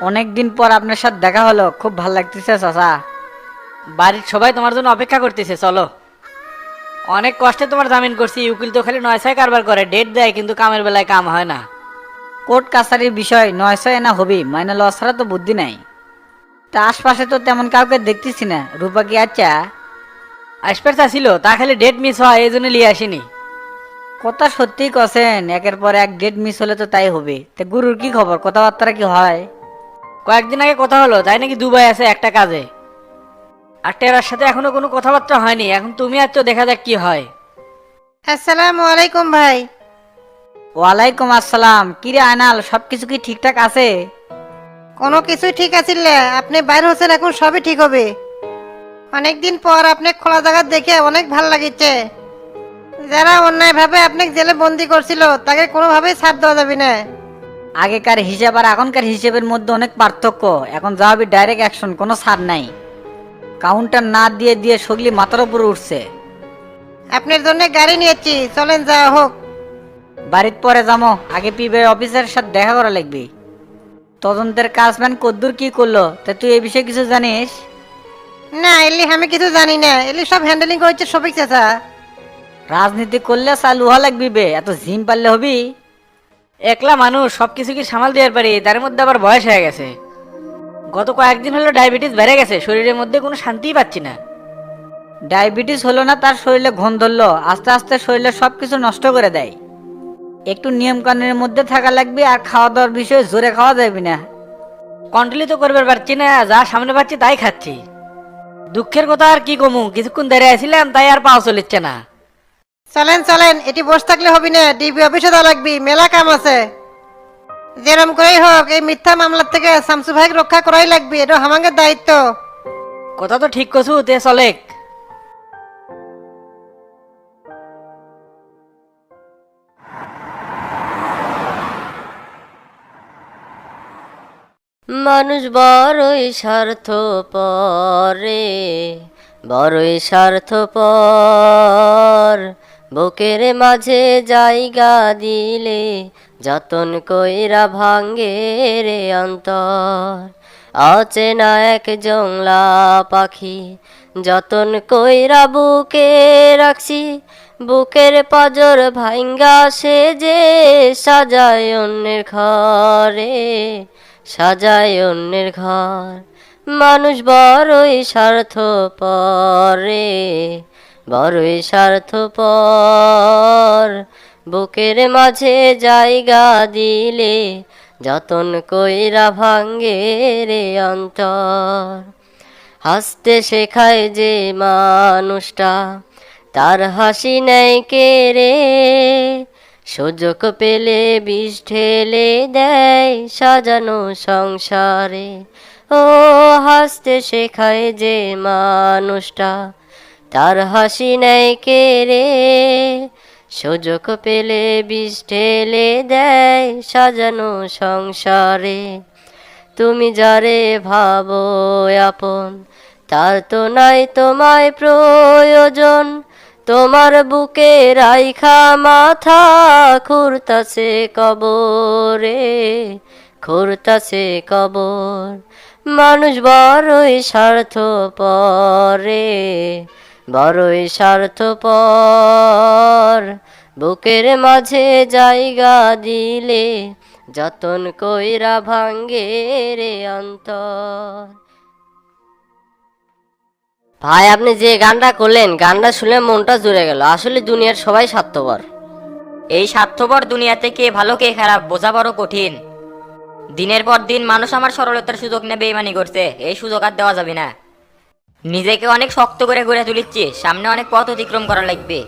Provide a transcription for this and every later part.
অনেক দিন পর আপনার সাথে দেখা হলো, খুব ভালো লাগতেছে চাচা। বাড়ির সবাই তোমার জন্য অপেক্ষা করতেছে, চলো। অনেক কষ্টে তোমার জামিন করছি। উকিল তো খালি 900 কারবার করে, ডেট দেয় কিন্তু কামের বেলায় কাম হয় না। কোর্ট কাছারির বিষয় 900 না হবি, মাইনে লস ছাড়া তো বুদ্ধি নাই। তা আশপাশে তো তেমন কাউকে দেখতেছি না, রূপা কি আচ্ছা? আসপের ছিল, তা খালি ডেট মিস হয়, এই জন্য লিয়ে আসিনি। কথা সত্যিই কছেন, একের পর এক ডেট মিস হলে তো তাই হবে। তা গুরুর কি খবর, কথাবার্তা কি হয়? কয়েকদিন আগে কথা হলো, তাই নাকি দুবাই আছে একটা কাজে। আর টেরার সাথে এখনো কোনো কথাবার্তা হয়নি। এখন তুমি আর তো দেখা যাক কি হয়। আসসালামু আলাইকুম ভাই। ওয়ালাইকুম আসসালাম। কিরে আয়নাল, সবকিছু কি ঠিকঠাক আছে? কোনো কিছুই ঠিক আছিল না, আপনি বাইর হচ্ছেন, এখন সবই ঠিক হবে। অনেকদিন পর আপনি খোলা জায়গা দেখে অনেক ভাল লাগিচ্ছে। যারা অন্যায়ভাবে আপনাকে জেলে বন্দি করছিল তাকে কোনোভাবেই ছাড় দেওয়া যাবে না। আগেকার হিসাব আর এখনকার হিসেবের মধ্যে অনেক পার্থক্য। এখন যা হবে ডাইরেক্ট অ্যাকশন, কোনো ছাড় নাই। কাউন্টার না দিয়ে দিয়ে সগলি মাথার উপরে উঠছে। আপনার জন্য গাড়ি নিয়েছি, চলেন যাওয়া হোক। বাড়ির পরে যাবো, আগে পিবে অফিসারের সাথে দেখা করা লাগবে। তদন্তের কাজ ম্যান কদ্দুর কি করলো, তা তুই এই বিষয়ে কিছু জানিস? না, এলি আমি কিছু জানি না, এলি সব হ্যান্ডেলিং করেছে শফিক চাচা। রাজনীতি করলে চালু হওয়া লাগবি বে, এত জিম পারলে হবি? একলা মানুষ সবকিছু কি সামাল দেওয়ার পারি? তার মধ্যে আবার বয়স হয়ে গেছে। গত কয়েকদিন হলো ডায়াবেটিস বেড়ে গেছে, শরীরের মধ্যে কোনো শান্তিই পাচ্ছি না। ডায়াবেটিস হলো না, তার শরীরে ঘন ধরলো, আস্তে আস্তে শরীরে সবকিছু নষ্ট করে দেয়। একটু নিয়ম কানুনের মধ্যে থাকা লাগবে, আর খাওয়া দাওয়ার বিষয়ে জোরে খাওয়া যাবে না। কন্ট্রোলই তো করবার পারছি না, যা সামনে পাচ্ছি তাই খাচ্ছি। দুঃখের কথা আর কি কমু, কিছুক্ষণ দাঁড়িয়ে আছিলাম তাই আর পাওয়া চলিচ্ছে না। চলেন চলেন, এটি বসে থাকলে হবি না, ডিবি অফিসে যাওয়া লাগবে, মেলা কাম আছে। যেরম করেই হোক এই মিথ্যা মামলার থেকে শামসু ভাইকে রক্ষা করাই লাগবে, এটা আমাদের দায়িত্ব। কথা তো ঠিক কছু, তে চলেক। মানুষ বড়ই স্বার্থপর রে, বড়ই স্বার্থপর। বুকের মাঝে জায়গা দিলে যতন কইরা ভাঙ্গে রে অন্তর। অচেনা এক জংলা পাখি যতন কইরা বুকে রাখছি, বুকের পাজর ভাঙ্গা সে যে সাজায় অন্যের ঘরে, সাজায় অন্যের ঘর। মানুষ বড়ই স্বার্থপর রে, বড়ই স্বার্থপর। বুকের মাঝে জায়গা দিলে যতন কইরা ভাঙ্গে রে অন্তর। হাসতে শেখায় যে মানুষটা তার হাসি নেয় কে রে, সুযোগ পেলে বিষ ঢেলে দেয় সাজানো সংসারে। ও হাসতে শেখায় যে মানুষটা তার হাসি নেয় কে রে, সুযোগ পেলে বিষ ঢেলে দেয় সাজানো সংসারে। তুমি যারে ভাবো আপন, তার তো নাই তোমায় প্রয়োজন। তোমার বুকে রাইখা মাথা খুঁড়তাছে কবরে, খুঁড়তাছে কবর। মানুষ বড়ই স্বার্থপর রে, বড়ই স্বার্থপর। বুকের মাঝে জায়গা দিলে যতন কইরা ভাঙ্গে রে অন্তর। ভাই, আপনি যে গানটা করলেন, গানটা শুনে মনটা জুড়ে গেল। আসলে দুনিয়ার সবাই স্বার্থপর। এই স্বার্থপর দুনিয়াতে কে ভালো কে খারাপ বোঝা বড় কঠিন। দিনের পর দিন মানুষ আমার সরলতার সুযোগ নিয়ে বেইমানি করছে, এই সুযোগ আর দেওয়া যাবে না। নিজেকে অনেক শক্ত করে গড়ে তুলিচ্ছি, সামনে অনেক পথ অতিক্রম করা লাগবে।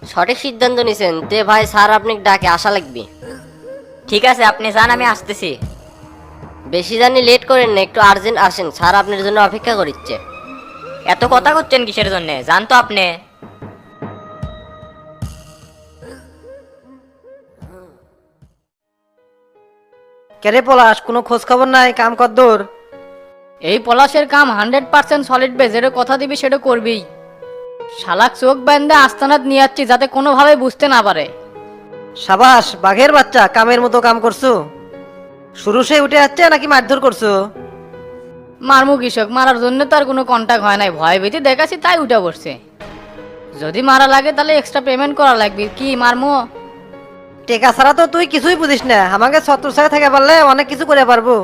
সঠিক সিদ্ধান্ত নিছেন। তে ভাই, স্যার আপনি ডাকে আসা লাগবে। ঠিক আছে, আপনি যান, আমি আসতেছি। বেশি জানি লেট করেন না, একটু আর্জেন্ট আসেন, স্যার আপনার জন্য অপেক্ষা করিচ্ছে। এত কথা করছেন কিসের জন্য, জান তো আপনি। কেরে পলাশ, কোনো খোঁজ খবর নাই, কাম কদ্দূর? এই পলাশের কাম 100% সলিড বেস, যেটা কথা দিবি সেটা করবি। শালাক চোখ বান্ধে আস্তানাত নিয়ে যাচ্ছি যাতে কোনোভাবে বুঝতে না পারে। সাবাস, বাঘের বাচ্চা, কামের মতো কাম করছো। শুরু সে উঠে যাচ্ছে নাকি মারধর করছো? মারমু কৃষক, মারার জন্য তার কোনো কন্টাক্ট হয় নাই, ভয় ভীতি দেখাচ্ছি তাই উঠে পড়ছে। যদি মারা লাগে তাহলে এক্সট্রা পেমেন্ট করা লাগবে। কি মারমু? টেকা ছাড়া তো তুই কিছুই বুঝিস না, আমাকে ছত্রছায়া থেকে পারলে অনেক কিছু করে পারবো।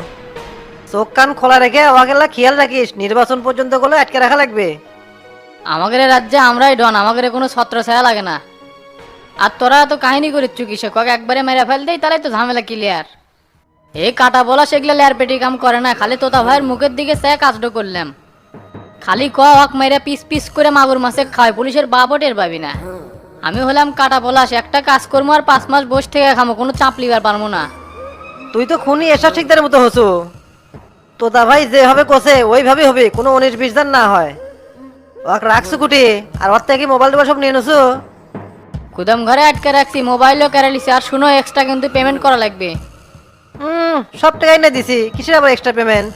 চোখ কান খোলা রেখে ওয়াকেলা খেয়াল রাখিস, নির্বাচন পর্যন্ত গুলো আটকে রাখা লাগবে। আমাদের এ রাজ্যে আমরাই ডন, আমাদের কোনো ছত্র ছায়া লাগে না। আর তোরা তো কাহিনী করিচ্ছু কৃষক, একবারে মেরে ফেল দেই তাহলে তো ঝামেলা ক্লিয়ার। এই কাটা বলা সেগুলো লেয়ার পেটি কাম করে না, খালি তোতা ভাইয়ের মুখের দিকে সে কাজটা করলাম। খালি কক মেরে পিস পিস করে মাগুর মাছে খায়, পুলিশের বাপও টের পাবি না। আমি হলাম কাটা পলাশ, একটা কাজ করবো আর 5 মাস বসে থেকে খামো, কোনো চাপ লিবার পারবো না। তুই তো খুনি এসা ঠিকদার মতো হসু। তোতা ভাই যেভাবে কোসে ওইভাবে হবে, কোনো 19-20 জন না হয়। ওয়াক রাখছু কুটি, আর ওর থেকে মোবাইল টোবাইল সব নিয়ে নসু। কুদম ঘরে আটকে রাখছি, মোবাইলও কেড়ে লিছি। আর শুনো, এক্সট্রা কিন্তু পেমেন্ট করা লাগবে। সব টাকাই না দিছি, কিসের আবার এক্সট্রা পেমেন্ট?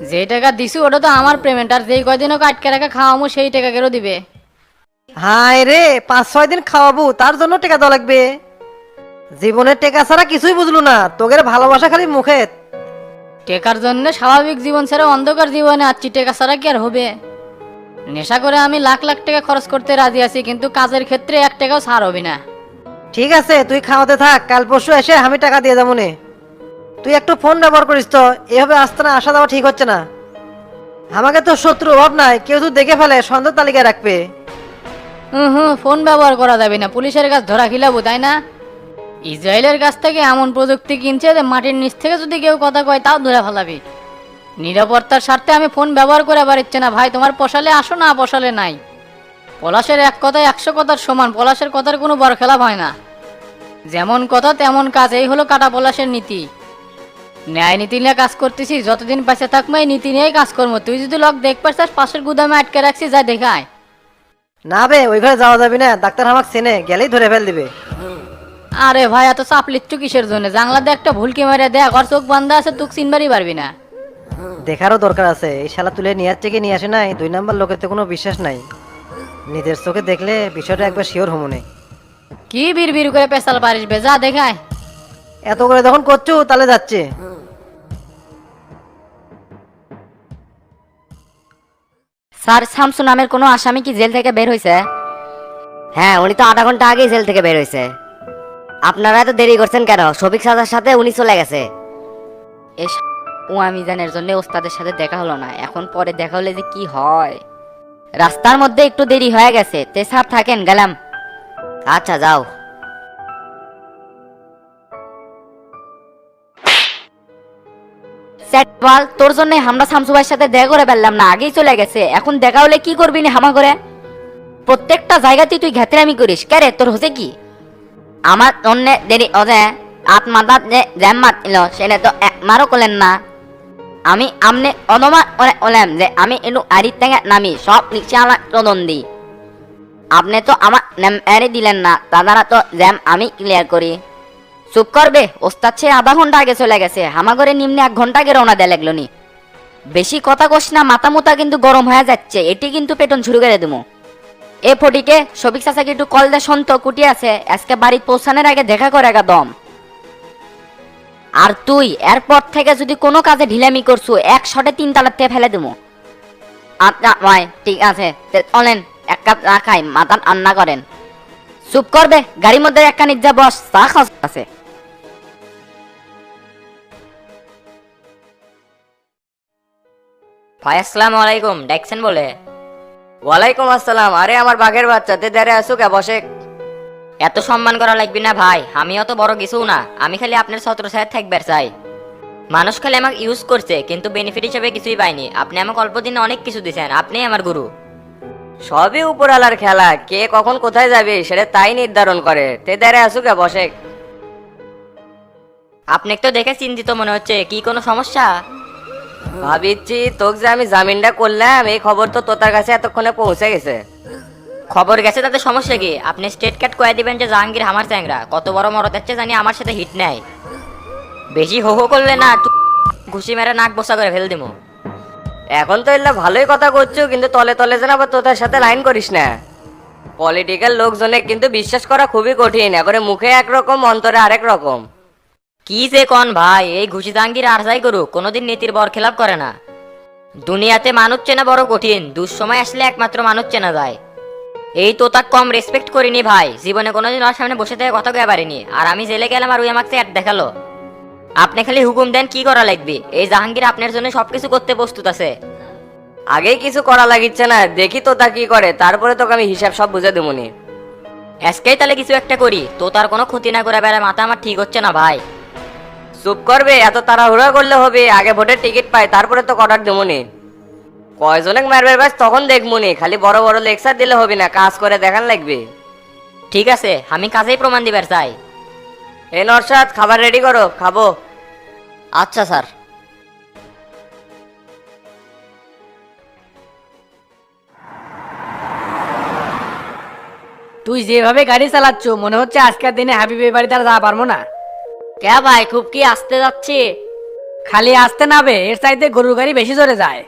যে টাকা দিছি ওটা তো আমার পেমেন্ট, আর যেই কয়দিনও আটকে রাখা খাওয়ামো সেই টাকা কেউ দিবে। হায় রে, 5-6 দিন খাওয়াবো তার জন্য টাকা দেওয়া লাগবে? জীবনের টাকা ছাড়া কিছুই বুঝলু না, তোদের ভালোবাসা খালি মুখে। টেকার জন্য স্বাভাবিক জীবন ছেড়ে অন্ধকার জীবনে আছি, টেকা ছাড়া কি আর হবে? নেশা করে আমি লাখ লাখ টাকা খরচ করতে রাজি আছি, কিন্তু কাজের ক্ষেত্রে 1 টাকাও ছাড় হবে না। ঠিক আছে, তুই খাওয়াতে থাক, কাল পরশু এসে আমি টাকা দিয়ে যাবো নে। তুই একটু ফোন ব্যবহার করিস তো, এভাবে আসতে না আসা যাওয়া ঠিক হচ্ছে না। আমাকে তো শত্রু অভাব নাই, কেউ তো দেখে ফেলে সন্দেহ তালিকায় রাখবে। ফোন ব্যবহার করা যাবে না, পুলিশের কাছে ধরা খিলাবো তাই না? ইসরায়েলের কাছ থেকে এমন প্রযুক্তি কিনছে যে মাটির নিচ থেকে যদি কেউ কথা কয় তাও ধরে ফেলাবি। নিরাপত্তার স্বার্থে আমি ফোন ব্যবহার করে পারছি না ভাই, তোমার পোষালে আসো, না পোষালে নাই। পলাশের এক কথায় 100 কথার সমান, পলাশের কথার কোনো বড় খেলাপ হয় না। যেমন কথা তেমন কাজ, এই হলো কাটা পলাশের নীতি। ন্যায় নীতি নিয়ে কাজ করতেছি, যতদিন পাশে থাকবো এই নীতি নিয়েই কাজ করবো। তুই যদি লোক দেখ পারছিস পাশের গুদামে আটকে রাখছিস, যা দেখায়। না বে, ওই ঘরে যাওয়া যাবে না, ডাক্তার আমাকে চেনে, গেলেই ধরে ফেল দিবে। আরে ভাই, এত চাপ লিচ্ছু কিসের জন্য? জানলাতে একটা ভুলকি মেরে দেখ, আর চোখ বান্ধা আছে, তুক চিনবারই পারবি না। দেখারও দরকার আছে, এই শালা তুলে নিয়ে থেকে নিয়ে আসে নাই, 2 নাম্বার লোকের তো কোনো বিশ্বাস নাই। নিজের চোখে দেখলে বিষয়টা একবার শিওর হমনে। কি বিড় করে পেশাল পারিস বে, যা দেখায়। এত করে যখন করছো তাহলে যাচ্ছে। স্যার, শামসু নামের কোনো আসামি কি জেল থেকে বের হয়েছে? হ্যাঁ, উনি তো আধা ঘন্টা আগেই জেল থেকে বের হয়েছে। আপনারা এত দেরি করছেন কেন? শফিক সাদার সাথে উনি চলে গেছে। ও আমি জানের জন্য ওস্তাদের সাথে দেখা হলো না, এখন পরে দেখা হলে যে কি হয়। রাস্তার মধ্যে একটু দেরি হয়ে গেছে, তে স্যার থাকেন, গেলাম। আচ্ছা, যাও। বল, তোর জন্য আমরা শামসু ভাইয়ের সাথে দেখা করে পারলাম না, আগেই চলে গেছে। এখন দেখা হলে কি করবি না হামা করে? প্রত্যেকটা জায়গাতেই তুই ঘেতরামি করিস, কে রে তোর হচ্ছে কি? আমার অন্য দেরি ওজে আত্মাদাত যে জ্যাম মাতিল সেটা তো একমারও করলেন না। আমি আমনে অনমান ওলাম যে আমি একটু আড়ির থেকে নামি সব নিচে আমার তদন দিই। আপনি তো আমার নাম এড়ে দিলেন না, দাদারা তো জ্যাম আমি ক্লিয়ার করি। চুপ করবে, ওস্তাদ সে আধা ঘন্টা আগে চলে গেছে, হামাগরে নিম্নে 1 ঘন্টা আগে রওনা দেয়া লাগলো নি। বেশি কথা কস না, মাথা মুতা কিন্তু গরম হয়ে যাচ্ছে, এটি কিন্তু পেটন শুরু করে দেবো। এ ফটিকে শফিক চাচাকে একটু কল দে, সন্ত কুটি আছে, আজকে বাড়ি পৌঁছানোর আগে দেখা করে একদম। আর তুই এরপর থেকে যদি কোনো কাজে ঢিলামি করছু, 1 শটে 3 তালাতে ফেলে দেবো। আচ্ছা ভাই, ঠিক আছে, চলেন 1 কাপ চা খাই, মাথা রান্না করেন। চুপ করবে, গাড়ির মধ্যে একটা নিজ বস, চা খাওয়া আছে। ভাই আসসালামু আলাইকুম, দেখছেন বলে। ওয়ালাইকুম আসসালাম। আরে আমার বাঘের বাচ্চা, তে দাঁড়ে আসো কে? বসে। এত সম্মান করা লাগবে না ভাই, আমিও তো বড় কিছু না, আমি খালি আপনার ছত্র ছায়া থাকবার চাই। মানুষ খালি আমাকে ইউজ করছে, কিন্তু বেনিফিট হিসেবে কিছুই পাইনি। আপনি আমাকে অল্প দিনে অনেক কিছু দিয়েছেন, আপনি আমার গুরু। সবই উপরালার খেলা, কে কখন কোথায় যাবে সেটা তাই নির্ধারণ করে। তে দাঁড়ে আসো কে? বসে। আপনাকে তো দেখে চিন্তিত মনে হচ্ছে, কি কোনো সমস্যা? ভাবিচ্ছি তোকে যে আমি জামিনটা করলাম, এই খবর তো তোতার কাছে এতক্ষণে পৌঁছে গেছে। খবর গেছে তাতে সমস্যা কি? আপনি স্টেট কাট কয়ে দিবেন যে জাহাঙ্গীর আমার চ্যাংরা, কত বড় মরদ যাচ্ছে জানি আমার সাথে হিট নেয়। বেশি হো হো করলে না ঘুষি মেরে নাক বসা করে ফেল দিমু। এখন তো এলা ভালোই কথা করছো, কিন্তু তলে তলে যেন আবার তোতার সাথে লাইন করিস না। পলিটিক্যাল লোকজনে কিন্তু বিশ্বাস করা খুবই কঠিন, একবারে মুখে একরকম অন্তরে আরেক রকম। কি যে কন ভাই, এই ঘুষি জাহাঙ্গীর আর যাই করুক কোনোদিন নীতির বর খেলাপ করে না। দুনিয়াতে মানুষ চেনা বড় কঠিন, দুঃসময় আসলে একমাত্র মানুষ চেনা যায়। এই তো তাক কম রেসপেক্ট করিনি ভাই, জীবনে কোনোদিন ওর সামনে বসে থেকে কথা কয়ে পারিনি। আর আমি জেলে গেলাম আর ওই আমাকে এক দেখালো। আপনি খালি হুকুম দেন কি করা লাগবে, এই জাহাঙ্গীর আপনার জন্য সবকিছু করতে প্রস্তুত আছে। আগেই কিছু করা লাগিচ্ছে না, দেখি তো তা কি করে, তারপরে তোকে আমি হিসাব সব বুঝে দেবনি। আজকেই তাহলে কিছু একটা করি, তো তার কোনো ক্ষতি না করে বেড়ায় মাথা আমার ঠিক হচ্ছে না ভাই। চুপ করবে, এত তাড়াহুড়া করলে হবে? আগে ভোটের টিকিট পাই, তারপরে তো করার দেবনি। কয়জনে মারবে বাস তখন দেখবনি, খালি বড় বড় লেকচার দিলে হবে না, কাজ করে দেখান লাগবে। ঠিক আছে, আমি কাজেই প্রমাণ দিবার চাই। এ নরসাদ, খাবার রেডি করো, খাবো। আচ্ছা স্যার। তুই যেভাবে গাড়ি চালাচ্ছ মনে হচ্ছে আজকের দিনে হাবিবের বাড়িতে আর যাওয়া পারবো না। কে ভাই, খুব কি আসতে যাচ্ছি? খালি আসতে নাবে, এর চাইতে গরুর গাড়ি বেশি জোরে যায়।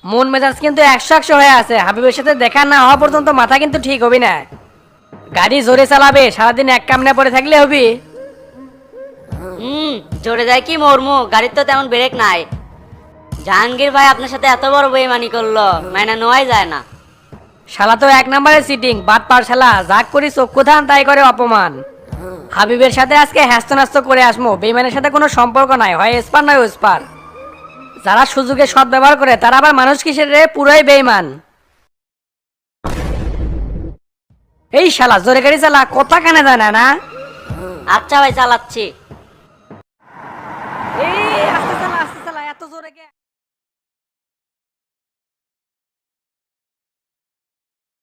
মন মেজাজ কিন্তু 100-100 হয়ে আছে, হাবিবের সাথে দেখা না হওয়া পর্যন্ত মাথা কিন্তু ঠিক হবে না। গাড়ি জোরে চালাবে, সারাদিন এক কামনা পরে থাকলে হবি। জোরে যায় কি মরমু, গাড়ির তো তেমন ব্রেক নাই। জাহাঙ্গীর ভাই আপনার সাথে এত বড় বেইমানি করলো, মানে নেওয়াই যায় না। শালা তো 1 নম্বরের সিটিং, বাদ পার শালা, যাক করি চক্ষু ধান তাই করে অপমান। হাবিবের সাথে আজকে হ্যাস্ত ন্যাস্ত করে আসমো, বেইমানের সাথে কোনো সম্পর্ক নাই, হয় এসপার নয় ওসপার। যারা সুযোগে সৎ ব্যবহার করে তারা আবার মানুষ কিসের রে, পুরোই বেইমান। এই শালা জোরে গাড়ি চালা, কথা কানে যায় না না? আচ্ছা ভাই, চালাচ্ছি।